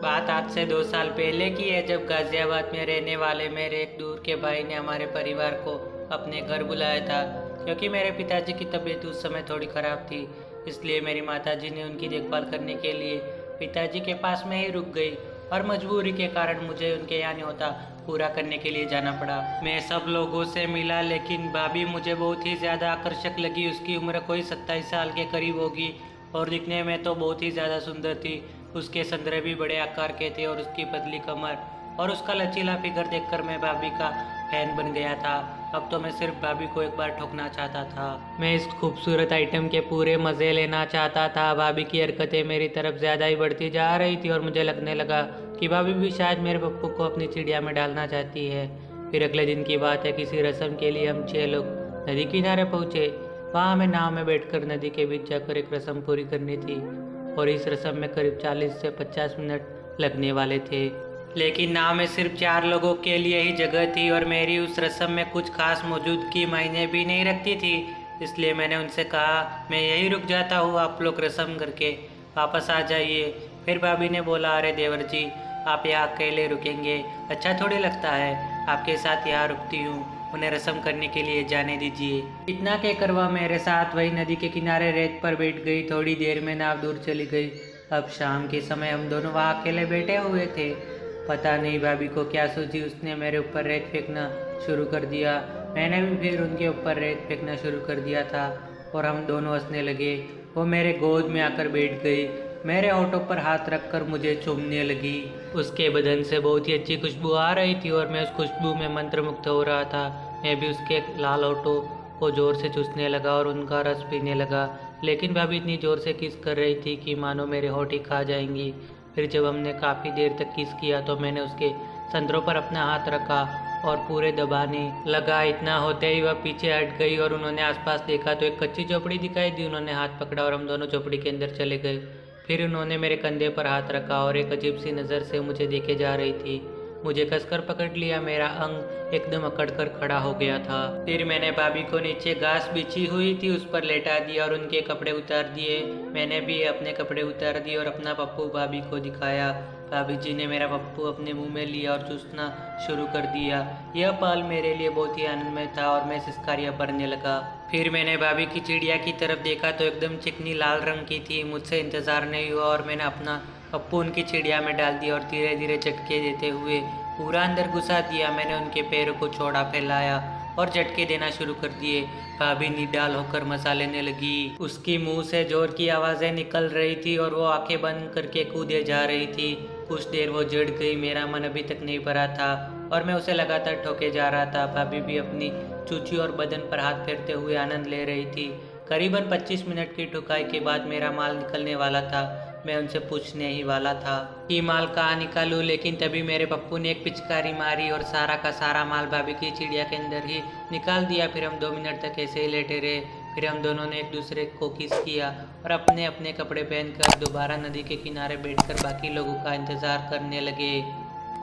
बात आज से 2 साल पहले की है, जब गाजियाबाद में रहने वाले मेरे एक दूर के भाई ने हमारे परिवार को अपने घर बुलाया था। क्योंकि मेरे पिताजी की तबीयत उस समय थोड़ी ख़राब थी, इसलिए मेरी माताजी ने उनकी देखभाल करने के लिए पिताजी के पास में ही रुक गई और मजबूरी के कारण मुझे उनके यहाँ न्योता पूरा करने के लिए जाना पड़ा। मैं सब लोगों से मिला, लेकिन भाभी मुझे बहुत ही ज़्यादा आकर्षक लगी। उसकी उम्र कोई 27 साल के करीब होगी और दिखने में तो बहुत ही ज़्यादा सुंदर थी। उसके संदरे भी बड़े आकार के थे और उसकी पतली कमर और उसका लचीला फिगर देखकर मैं भाभी का फैन बन गया था। अब तो मैं सिर्फ भाभी को एक बार ठोकना चाहता था। मैं इस खूबसूरत आइटम के पूरे मज़े लेना चाहता था। भाभी की हरकतें मेरी तरफ ज़्यादा ही बढ़ती जा रही थी और मुझे लगने लगा कि भाभी भी शायद मेरे पप्पू को अपनी चिड़िया में डालना चाहती है। फिर अगले दिन की बात है, किसी रस्म के लिए हम 6 लोग नदी किनारे पहुँचे। वहाँ हमें नाव में बैठकर नदी के बीच जाकर एक रस्म पूरी करनी थी और इस रस्म में करीब 40 से 50 मिनट लगने वाले थे। लेकिन नाव में सिर्फ 4 लोगों के लिए ही जगह थी और मेरी उस रस्म में कुछ खास मौजूदगी मायने भी नहीं रखती थी। इसलिए मैंने उनसे कहा, मैं यहीं रुक जाता हूँ, आप लोग रस्म करके वापस आ जाइए। फिर भाभी ने बोला, अरे देवर जी, आप यहाँ अकेले रुकेंगे, अच्छा थोड़ी लगता है, आपके साथ यहाँ रुकती हूँ, उन्हें रस्म करने के लिए जाने दीजिए। इतना कहकर वह मेरे साथ वही नदी के किनारे रेत पर बैठ गई। थोड़ी देर में नाव दूर चली गई। अब शाम के समय हम दोनों वहाँ अकेले बैठे हुए थे। पता नहीं भाभी को क्या सूझी, उसने मेरे ऊपर रेत फेंकना शुरू कर दिया। मैंने भी फिर उनके ऊपर रेत फेंकना शुरू कर दिया था और हम दोनों हंसने लगे। वो मेरे गोद में आकर बैठ गई, मेरे होठों पर हाथ रखकर मुझे चूमने लगी। उसके बदन से बहुत ही अच्छी खुशबू आ रही थी और मैं उस खुशबू में मंत्रमुग्ध हो रहा था। मैं भी उसके लाल होठों को ज़ोर से चूसने लगा और उनका रस पीने लगा। लेकिन भाभी इतनी ज़ोर से किस कर रही थी कि मानो मेरे होठ ही खा जाएंगी। फिर जब हमने काफ़ी देर तक किस किया तो मैंने उसके संदरों पर अपना हाथ रखा और पूरे दबाने लगा। इतना होते ही वह पीछे हट गई और उन्होंने आसपास देखा तो एक कच्ची झोपड़ी दिखाई दी। उन्होंने हाथ पकड़ा और हम दोनों झोपड़ी के अंदर चले गए। फिर उन्होंने मेरे कंधे पर हाथ रखा और एक अजीब सी नज़र से मुझे देखे जा रही थी। मुझे कसकर पकड़ लिया, मेरा अंग एकदम अकड़ कर खड़ा हो गया था। फिर मैंने भाभी को नीचे घास बिछी हुई थी उस पर लेटा दिया और उनके कपड़े उतार दिए। मैंने भी अपने कपड़े उतार दिए और अपना पप्पू भाभी को दिखाया। भाभी जी ने मेरा पप्पू अपने मुंह में लिया और चूसना शुरू कर दिया। यह पल मेरे लिए बहुत ही आनंदमय था और मैं सिसकारियाँ भरने लगा। फिर मैंने भाभी की चिड़िया की तरफ देखा तो एकदम चिकनी लाल रंग की थी। मुझसे इंतज़ार नहीं हुआ और मैंने अपना पप्पू उनकी चिड़िया में डाल दिया और धीरे धीरे झटके देते हुए पूरा अंदर घुसा दिया। मैंने उनके पैरों को चौड़ा फैलाया और झटके देना शुरू कर दिए। भाभी निडाल होकर मसा लेने लगी। उसकी मुंह से जोर की आवाज़ें निकल रही थी और वो आंखें बंद करके कूदे जा रही थी। कुछ देर वो जड़ गई, मेरा मन अभी तक नहीं भरा था और मैं उसे लगातार ठोके जा रहा था। भाभी भी अपनी चूची और बदन पर हाथ फेरते हुए आनंद ले रही थी। करीबन 25 मिनट की ठुकाई के बाद मेरा माल निकलने वाला था। मैं उनसे पूछने ही वाला था कि माल कहाँ निकालूं, लेकिन तभी मेरे पप्पू ने एक पिचकारी मारी और सारा का सारा माल भाभी की चिड़िया के अंदर ही निकाल दिया। फिर हम 2 मिनट तक ऐसे ही लेटे रहे। फिर हम दोनों ने एक दूसरे को किस किया और अपने अपने कपड़े पहनकर दोबारा नदी के किनारे बैठकर बाकी लोगों का इंतज़ार करने लगे।